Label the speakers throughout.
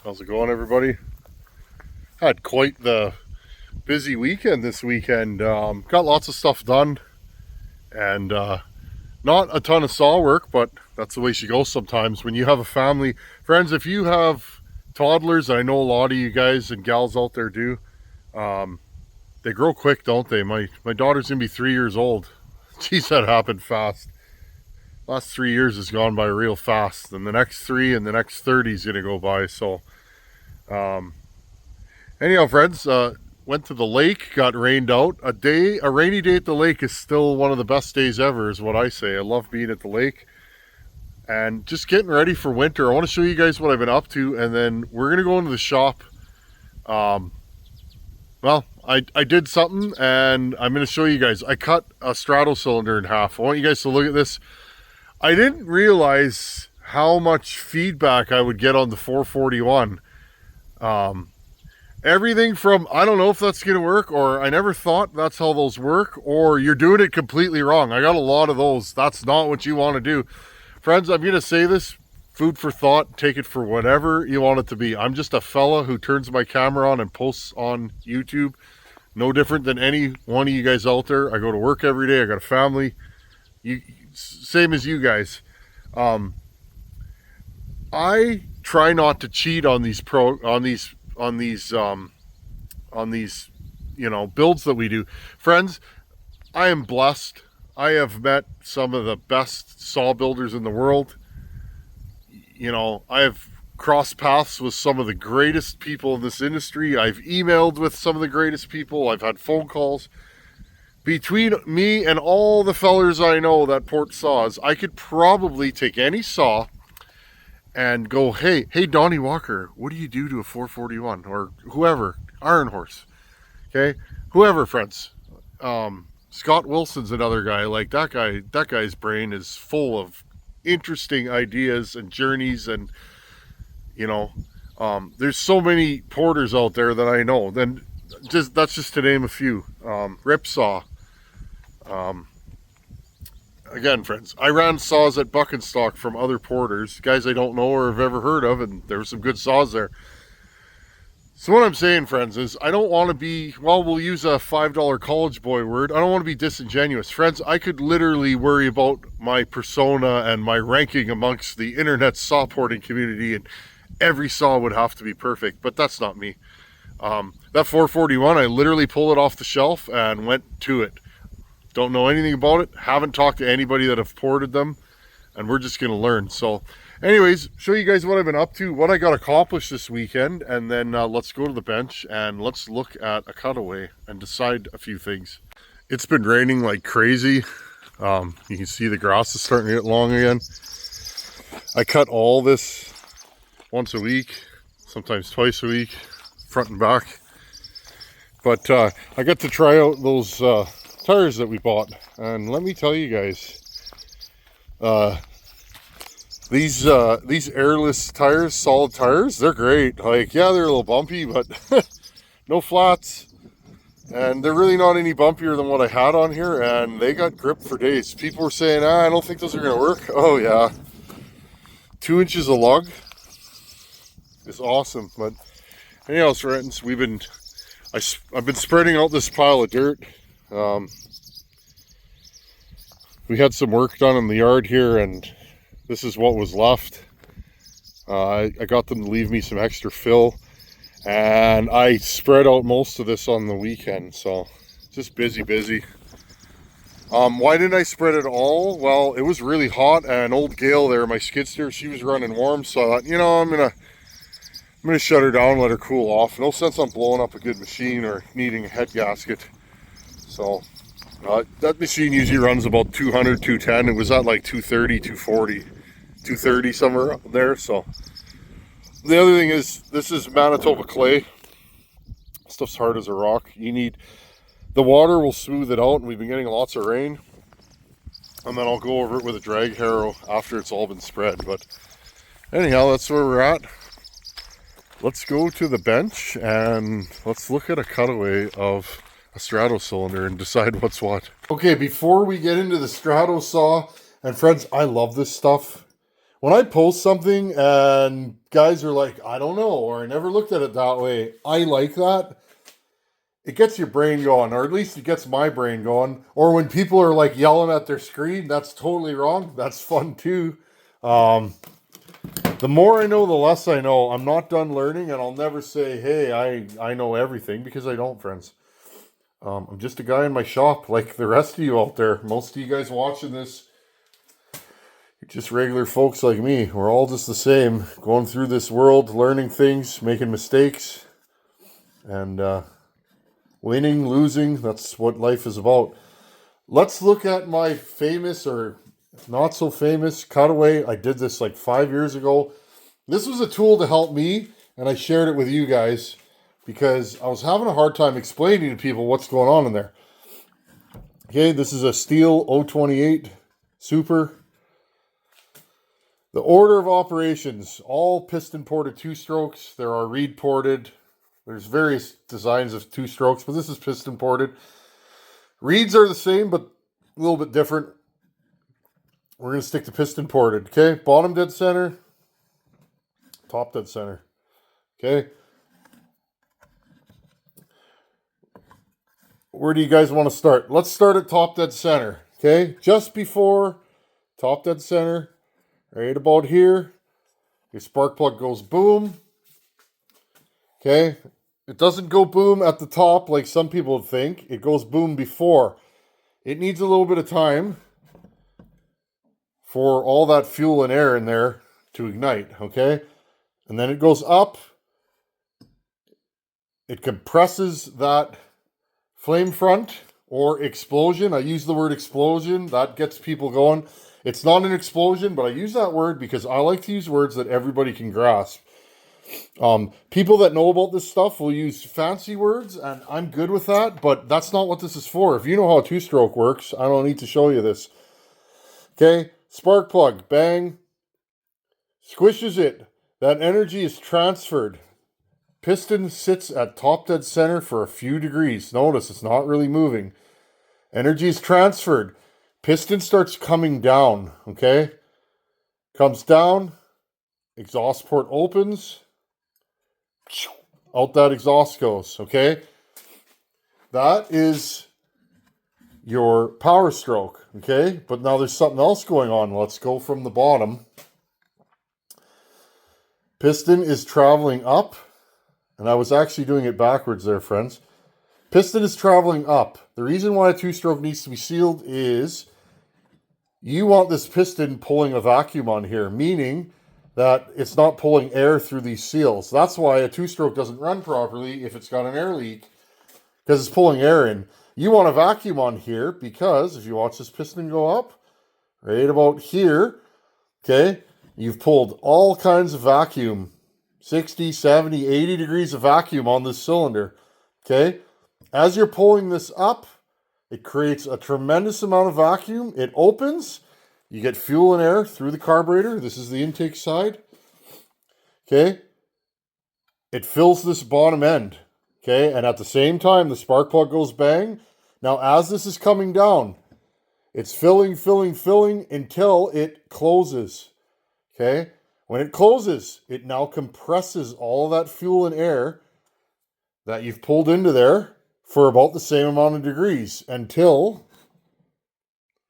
Speaker 1: How's it going, everybody? Had quite the busy weekend this weekend. Got lots of stuff done, and not a ton of saw work, but that's the way she goes sometimes when you have a family. Friends, if you have toddlers, I know a lot of you guys and gals out there do, they grow quick, don't they? My daughter's gonna be 3 years old. Geez, that happened fast. Last 3 years has gone by real fast, and the next 3 and the next 30 is gonna go by. So um, anyhow, friends, went to the lake, got rained out. A rainy day at the lake is still one of the best days ever, is what I say. I love being at the lake and just getting ready for winter. I want to show you guys what I've been up to, and then we're gonna go into the shop. Um, well, I did something, and I'm gonna show you guys. I cut a Strato cylinder in half. I want you guys to look at this. I didn't realize how much feedback I would get on the 441. Everything from, I don't know if that's going to work, or I never thought that's how those work, or you're doing it completely wrong. I got a lot of those. That's not what you want to do. Friends, I'm going to say this, food for thought, take it for whatever you want it to be. I'm just a fella who turns my camera on and posts on YouTube. No different than any one of you guys out there. I go to work every day. I got a family. Same as you guys. I try not to cheat on these builds that we do. Friends, I am blessed. I have met some of the best saw builders in the world. I have crossed paths with some of the greatest people in this industry. I've emailed with some of the greatest people. I've had phone calls. Between me and all the fellers I know that port saws, I could probably take any saw and go, hey, Donnie Walker, what do you do to a 441? Or whoever, Iron Horse, okay? Whoever, friends. Scott Wilson's another guy. Like, that guy's brain is full of interesting ideas and journeys, and, there's so many porters out there that I know. Then, that's just to name a few. Ripsaw. Again, friends, I ran saws at Buck and Stock from other porters, guys I don't know or have ever heard of, and there were some good saws there. So what I'm saying, friends, is I don't want to be, we'll use a $5 college boy word, I don't want to be disingenuous. Friends, I could literally worry about my persona and my ranking amongst the internet saw porting community, and every saw would have to be perfect, but that's not me. That 441, I literally pulled it off the shelf and went to it. Don't know anything about it, haven't talked to anybody that have ported them, and we're just going to learn. So anyways, show you guys what I've been up to, what I got accomplished this weekend, and then let's go to the bench and let's look at a cutaway and decide a few things. It's been raining like crazy. You can see the grass is starting to get long again. I cut all this once a week, sometimes twice a week, front and back. But I got to try out those tires that we bought, and let me tell you guys, these airless tires, solid tires, they're great. Like, yeah, they're a little bumpy, but no flats, and they're really not any bumpier than what I had on here, and they got grip for days. People were saying, I don't think those are gonna work. Oh yeah, 2 inches of lug is awesome. But anyhow, friends, I've been spreading out this pile of dirt. We had some work done in the yard here, and this is what was left. I got them to leave me some extra fill, and I spread out most of this on the weekend, so just busy. Why didn't I spread it all? Well, it was really hot, and old Gail there, my skid steer, she was running warm, so I thought, I'm gonna shut her down, let her cool off. No sense on blowing up a good machine or needing a head gasket. So that machine usually runs about 200, 210. It was at like 230, 240, 230 somewhere up there. So the other thing is, this is Manitoba clay. Stuff's hard as a rock. The water will smooth it out, and we've been getting lots of rain. And then I'll go over it with a drag harrow after it's all been spread. But anyhow, that's where we're at. Let's go to the bench and let's look at a cutaway of a Strato cylinder and decide what's what. Okay, before we get into the Strato saw, and friends, I love this stuff. when I post something and guys are like, I don't know, or I never looked at it that way, I like that. It gets your brain going, or at least it gets my brain going. Or when people are like yelling at their screen, that's totally wrong. That's fun too. The more I know, the less I know. I'm not done learning, and I'll never say, hey, I know everything, because I don't, friends. I'm just a guy in my shop like the rest of you out there. Most of you guys watching this, you're just regular folks like me. We're all just the same, going through this world, learning things, making mistakes, and winning, losing. That's what life is about. Let's look at my famous or not so famous cutaway. I did this like 5 years ago. This was a tool to help me, and I shared it with you guys because I was having a hard time explaining to people what's going on in there. Okay, this is a Steel 028 Super. The order of operations, all piston ported 2-strokes. There are reed ported. There's various designs of 2-strokes, but this is piston ported. Reeds are the same, but a little bit different. We're going to stick to piston ported. Okay, bottom dead center, top dead center. Okay. Where do you guys want to start? Let's start at top dead center. Okay, just before top dead center, right about here, your spark plug goes boom. Okay, it doesn't go boom at the top like some people would think. It goes boom before. It needs a little bit of time for all that fuel and air in there to ignite, okay? And then it goes up. It compresses that flame front or explosion. I use the word explosion. That gets people going. It's not an explosion, but I use that word because I like to use words that everybody can grasp. People that know about this stuff will use fancy words, and I'm good with that, but that's not what this is for. If you know how a 2-stroke works, I don't need to show you this. Okay, spark plug, bang, squishes it. That energy is transferred. Piston sits at top dead center for a few degrees. Notice it's not really moving. Energy is transferred. Piston starts coming down, okay? Comes down, exhaust port opens, out that exhaust goes, okay? That is your power stroke, okay? But now there's something else going on. Let's go from the bottom. Piston is traveling up, and I was actually doing it backwards there, friends. Piston is traveling up. The reason why a 2-stroke needs to be sealed is you want this piston pulling a vacuum on here, meaning that it's not pulling air through these seals. That's why a 2-stroke doesn't run properly if it's got an air leak, because it's pulling air in. You want a vacuum on here because if you watch this piston go up, right about here, okay, you've pulled all kinds of vacuum, 60, 70, 80 degrees of vacuum on this cylinder, okay? As you're pulling this up, it creates a tremendous amount of vacuum. It opens. You get fuel and air through the carburetor. This is the intake side. Okay. It fills this bottom end. Okay. And at the same time, the spark plug goes bang. Now, as this is coming down, it's filling until it closes. Okay. When it closes, it now compresses all that fuel and air that you've pulled into there for about the same amount of degrees until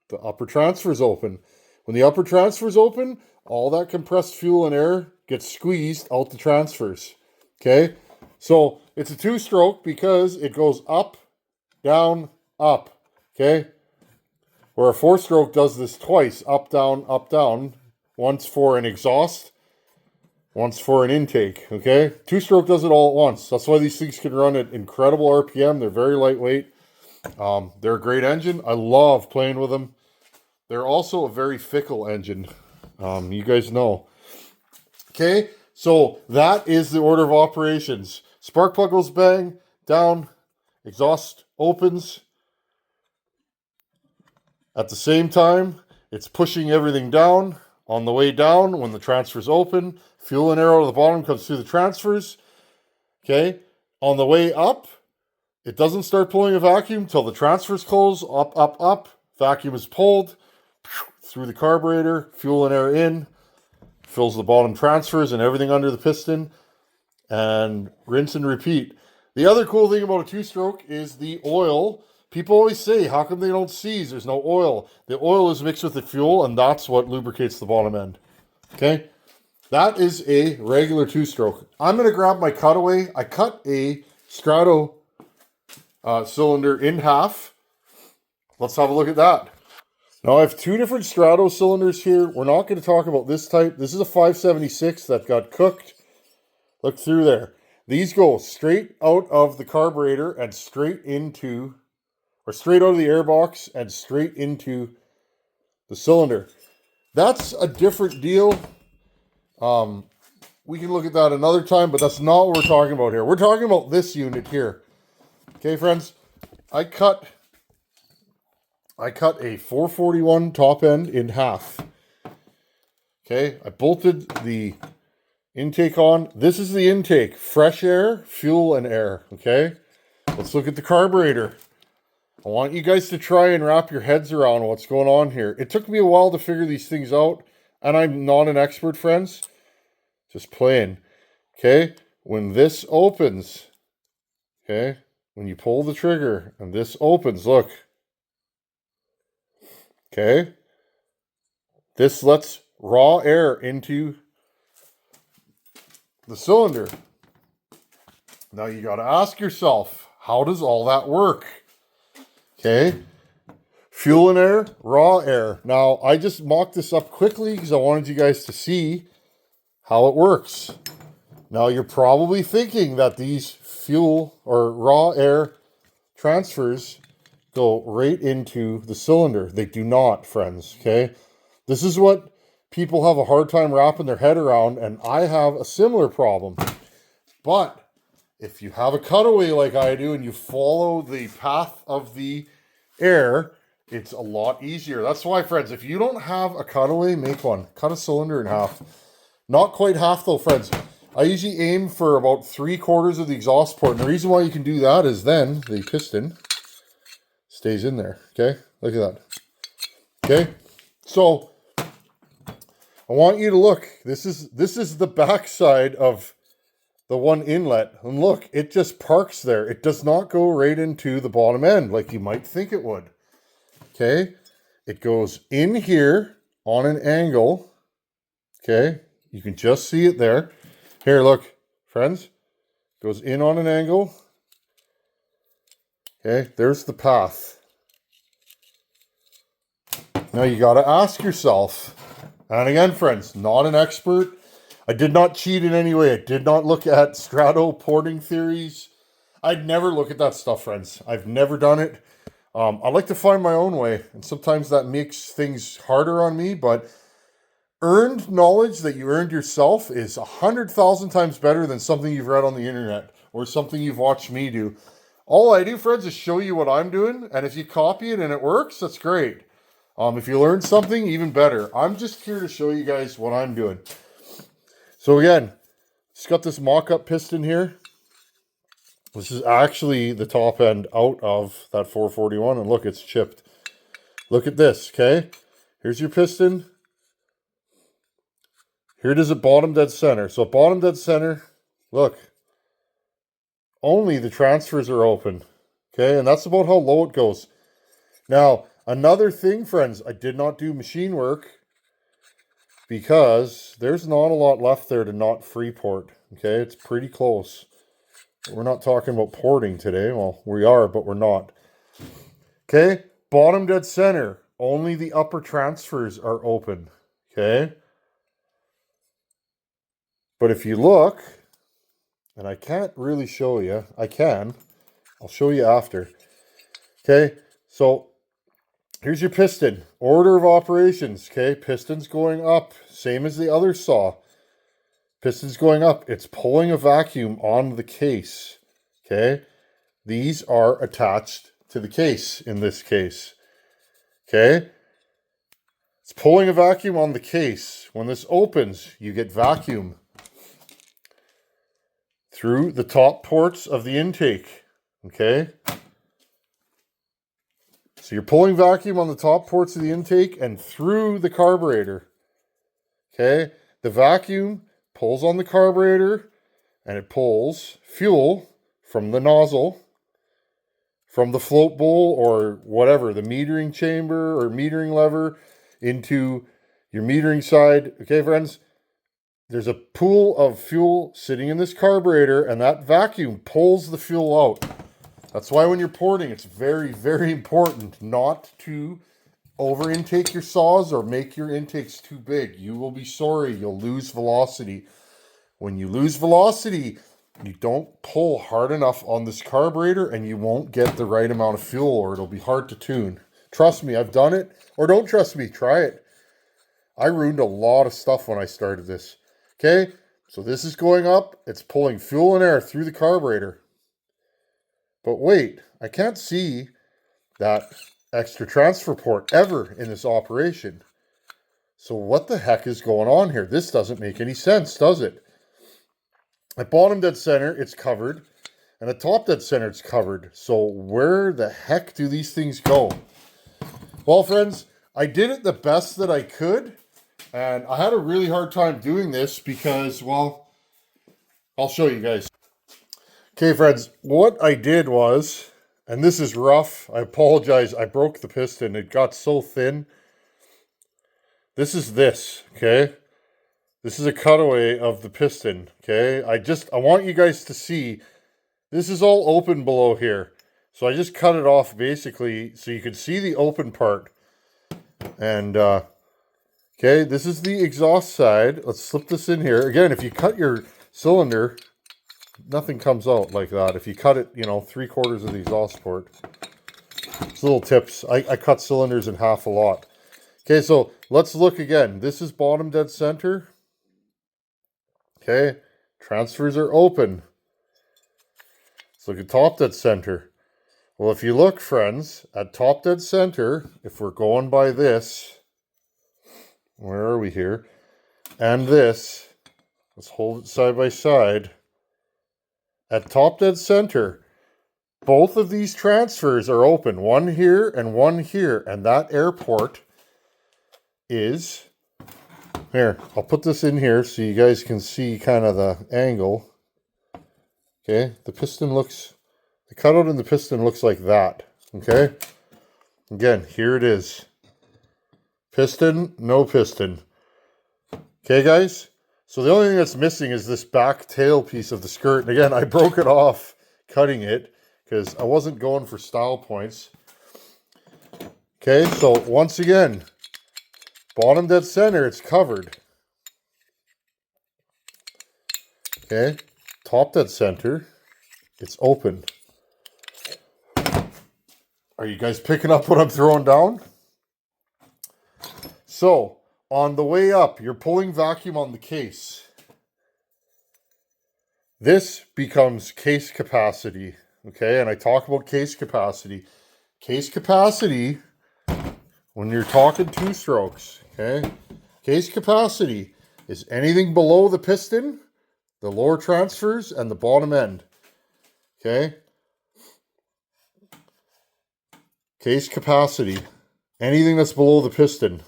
Speaker 1: the upper transfer is open. When the upper transfer is open, all that compressed fuel and air gets squeezed out the transfers. Okay? So it's a 2-stroke because it goes up, down, up. Okay? Where a 4-stroke does this twice, up, down, once for an exhaust, once for an intake. Okay? 2-stroke does it all at once. That's why these things can run at incredible RPM. They're very lightweight. They're a great engine. I love playing with them. They're also a very fickle engine. You guys know. Okay, so that is the order of operations. Spark plug goes bang, down, exhaust opens. At the same time, it's pushing everything down. On the way down, when the transfers open, fuel and air out of the bottom comes through the transfers. Okay, on the way up, it doesn't start pulling a vacuum until the transfers close. Up. Vacuum is pulled through the carburetor, fuel and air in. fills the bottom transfers and everything under the piston, and rinse and repeat. The other cool thing about a two-stroke is the oil. People always say, how come they don't seize? There's no oil. The oil is mixed with the fuel, and that's what lubricates the bottom end. Okay? That is a regular two-stroke. I'm going to grab my cutaway. I cut a Strato cylinder in half. Let's have a look at that. Now I have two different Strato cylinders here. We're not going to talk about this type. This is a 576 that got cooked. Look through there. These go straight out of the carburetor and straight into, or straight out of the airbox and straight into the cylinder. That's a different deal. We can look at that another time, but that's not what we're talking about here. We're talking about this unit here. Okay, friends, I cut a 441 top end in half. Okay, I bolted the intake on. This is the intake, fresh air, fuel, and air. Okay, let's look at the carburetor. I want you guys to try and wrap your heads around what's going on here. It took me a while to figure these things out, and I'm not an expert, friends. Just playing. Okay, when this opens, okay, when you pull the trigger and this opens, look. Okay, this lets raw air into the cylinder. Now you got to ask yourself, how does all that work? Okay, fuel and air, raw air. Now I just mocked this up quickly because I wanted you guys to see how it works. Now you're probably thinking that these fuel or raw air transfers go right into the cylinder. They do not, friends, okay? This is what people have a hard time wrapping their head around, and I have a similar problem. But if you have a cutaway like I do and you follow the path of the air, it's a lot easier. That's why, friends, if you don't have a cutaway, make one. Cut a cylinder in half. Not quite half though, friends. I usually aim for about 3/4 of the exhaust port. And the reason why you can do that is then the piston stays in there. Okay, look at that. Okay, so I want you to look. This is the back side of the one inlet, and look, it just parks there. It does not go right into the bottom end like you might think it would. Okay, it goes in here on an angle. Okay, you can just see it there. Here, look, friends, goes in on an angle. Okay, there's the path. Now you got to ask yourself, and again, friends, not an expert. I did not cheat in any way. I did not look at Strato porting theories. I'd never look at that stuff, friends. I've never done it. I like to find my own way, and sometimes that makes things harder on me, but earned knowledge that you earned yourself is 100,000 times better than something you've read on the internet or something you've watched me do. All I do, friends, is show you what I'm doing, and if you copy it and it works, that's great. If you learn something, even better. I'm just here to show you guys what I'm doing. So again, it's got this mock-up piston here. This is actually the top end out of that 441, and look, it's chipped. Look at this, okay? Here's your piston. Here it is at bottom dead center. So bottom dead center, look, only the transfers are open, okay? And that's about how low it goes. Now, another thing, friends, I did not do machine work because there's not a lot left there to not free port, okay? It's pretty close. We're not talking about porting today. Well, we are, but we're not. Okay, bottom dead center, only the upper transfers are open, okay? But if you look, and I can't really show you, I'll show you after. Okay, so here's your piston. Order of operations, okay? Piston's going up, same as the other saw. Piston's going up. It's pulling a vacuum on the case, okay? These are attached to the case in this case, okay? It's pulling a vacuum on the case. When this opens, you get vacuum through the top ports of the intake, okay? So you're pulling vacuum on the top ports of the intake and through the carburetor, okay? the vacuum pulls on the carburetor and it pulls fuel from the nozzle, from the float bowl or whatever, the metering chamber or metering lever into your metering side. Okay, friends, there's a pool of fuel sitting in this carburetor and that vacuum pulls the fuel out. That's why when you're porting, it's very, very important not to over intake your saws or make your intakes too big. You will be sorry. You'll lose velocity. When you lose velocity, you don't pull hard enough on this carburetor and you won't get the right amount of fuel, or it'll be hard to tune. Trust me, I've done it. Or don't trust me, try it. I ruined a lot of stuff when I started this. Okay, so this is going up. It's pulling fuel and air through the carburetor. But wait, I can't see that extra transfer port ever in this operation. So what the heck is going on here? This doesn't make any sense, does it? At bottom dead center, it's covered. And at top dead center, it's covered. So where the heck do these things go? Well, friends, I did it the best that I could. And I had a really hard time doing this because, well, I'll show you guys. Okay, friends, what I did was, and this is rough, I apologize, I broke the piston. It got so thin. This is this, okay? This is a cutaway of the piston, okay? I want you guys to see, this is all open below here. So I just cut it off basically so you can see the open part. And, okay, this is the exhaust side. Let's slip this in here. Again, if you cut your cylinder, nothing comes out like that. If you cut it, 3/4 of the exhaust port. It's little tips. I cut cylinders in half a lot. Okay, so let's look again. This is bottom dead center. Okay, transfers are open. Let's look at top dead center. Well, if you look, friends, at top dead center, if we're going by this, where are we here? And this, let's hold it side by side. At top dead center, both of these transfers are open. One here and one here. And that air port is... Here, I'll put this in here so you guys can see kind of the angle. Okay, the piston looks... The cutout in the piston looks like that. Okay? Again, here it is. Piston, no piston. Okay, guys? So the only thing that's missing is this back tail piece of the skirt. And again, I broke it off cutting it because I wasn't going for style points. Okay, so once again, bottom dead center, it's covered. Okay, top dead center, it's open. Are you guys picking up what I'm throwing down? So, on the way up, you're pulling vacuum on the case. This becomes case capacity, okay? And I talk about case capacity. Case capacity, when you're talking two strokes, okay? Case capacity is anything below the piston, the lower transfers, and the bottom end, okay? Case capacity, anything that's below the piston.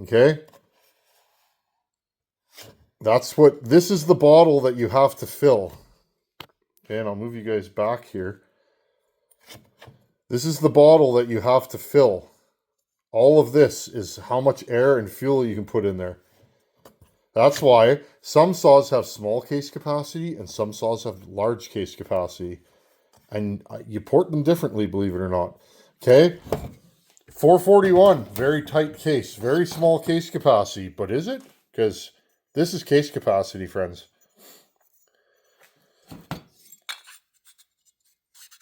Speaker 1: Okay? This is the bottle that you have to fill. Okay, and I'll move you guys back here. This is the bottle that you have to fill. All of this is how much air and fuel you can put in there. That's why some saws have small case capacity and some saws have large case capacity. And you port them differently, believe it or not. Okay? 441, very tight case, very small case capacity, but is it? Because this is case capacity, friends.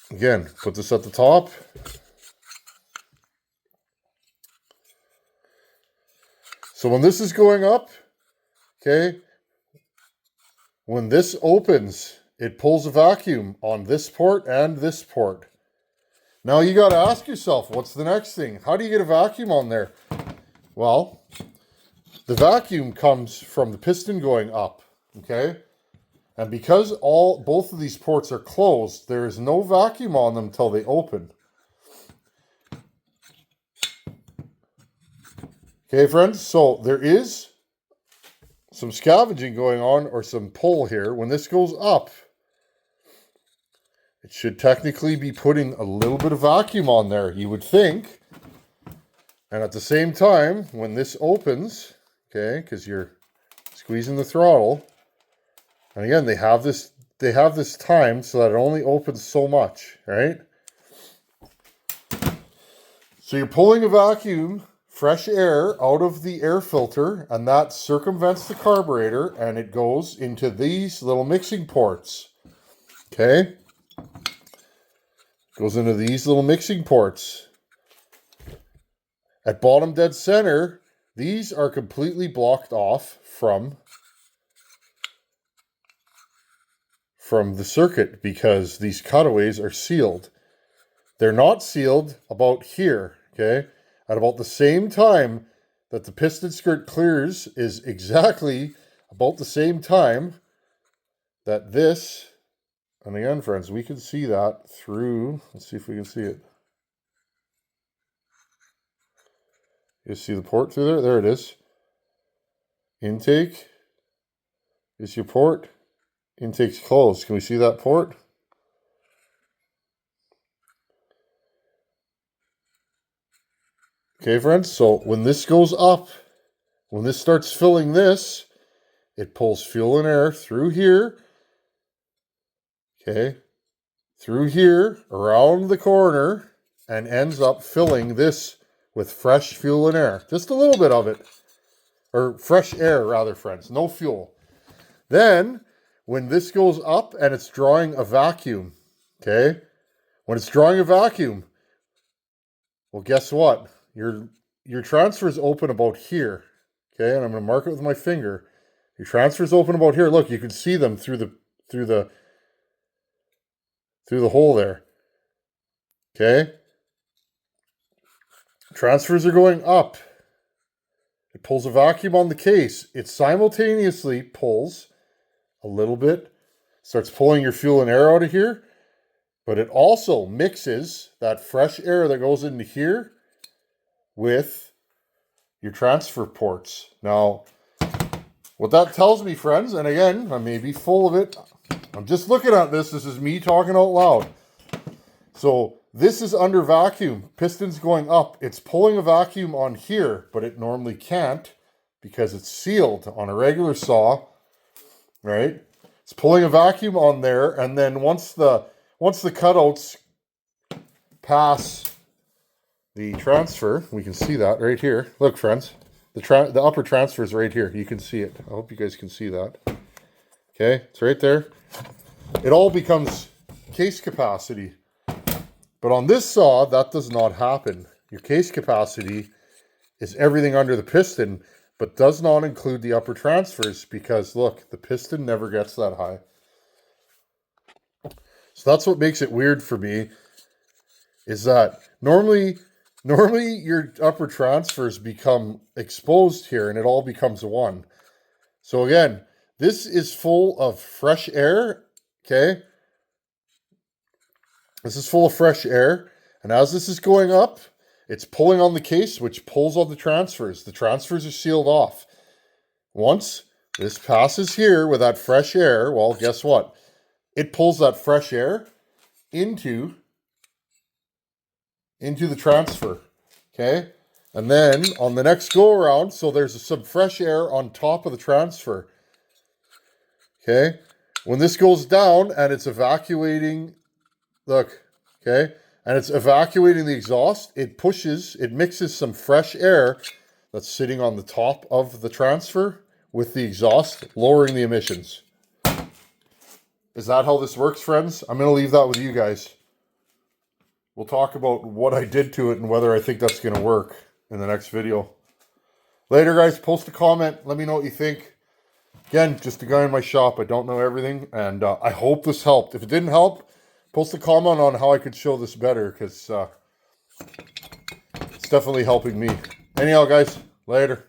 Speaker 1: Again, put this at the top. So when this is going up, okay, when this opens, it pulls a vacuum on this port and this port. Now you got to ask yourself, what's the next thing? How do you get a vacuum on there? Well, the vacuum comes from the piston going up, okay? And because both of these ports are closed, there is no vacuum on them until they open. Okay, friends, so there is scavenging going on or some pull here. When this goes up, it should technically be putting a little bit of vacuum on there, you would think. And at the same time, when this opens, okay, because you're squeezing the throttle, and again, they have this timed so that it only opens so much, right? So you're pulling a vacuum, fresh air out of the air filter, and that circumvents the carburetor, and it goes into these little mixing ports, okay? Goes into these little mixing ports. At bottom dead center, these are completely blocked off from the circuit because these cutaways are sealed. They're not sealed about here, okay? At about the same time that the piston skirt clears is exactly about the same time that this, and again, friends, we can see that through, let's see if we can see it. You see the port through there? There it is. Intake is your port. Intake's closed. Can we see that port? Okay, friends. So when this goes up, when this starts filling this, it pulls fuel and air through here. Okay. Through here, around the corner, and ends up filling this with fresh fuel and air. Just a little bit of it. Or fresh air, rather, friends. No fuel. Then, when this goes up and it's drawing a vacuum, okay? When it's drawing a vacuum, well, guess what? Your transfers open about here, okay? And I'm going to mark it with my finger. Your transfers open about here. Look, you can see them through the hole there, okay? Transfers are going up. It pulls a vacuum on the case. It simultaneously pulls a little bit, starts pulling your fuel and air out of here, but it also mixes that fresh air that goes into here with your transfer ports. Now, what that tells me, friends, and again, I may be full of it. I'm just looking at this. This is me talking out loud. So this is under vacuum. Piston's going up. It's pulling a vacuum on here, but it normally can't because it's sealed on a regular saw, right? It's pulling a vacuum on there, and then once the cutouts pass the transfer, we can see that right here. Look, friends, the upper transfer is right here. You can see it. I hope you guys can see that. Okay, it's right there. It all becomes case capacity. But on this saw, that does not happen. Your case capacity is everything under the piston, but does not include the upper transfers because, look, the piston never gets that high. So that's what makes it weird for me, is that normally your upper transfers become exposed here and it all becomes one. So again, this is full of fresh air, okay? This is full of fresh air, and as this is going up, it's pulling on the case, which pulls on the transfers. The transfers are sealed off. Once this passes here with that fresh air, well, guess what? It pulls that fresh air into the transfer, okay? And then on the next go around, so there's some fresh air on top of the transfer, okay? When this goes down and it's evacuating, look, okay, and it's evacuating the exhaust, it mixes some fresh air that's sitting on the top of the transfer with the exhaust, lowering the emissions. Is that how this works, friends? I'm going to leave that with you guys. We'll talk about what I did to it and whether I think that's going to work in the next video. Later, guys, post a comment. Let me know what you think. Again, just a guy in my shop. I don't know everything, and I hope this helped. If it didn't help, post a comment on how I could show this better, because it's definitely helping me. Anyhow, guys, later.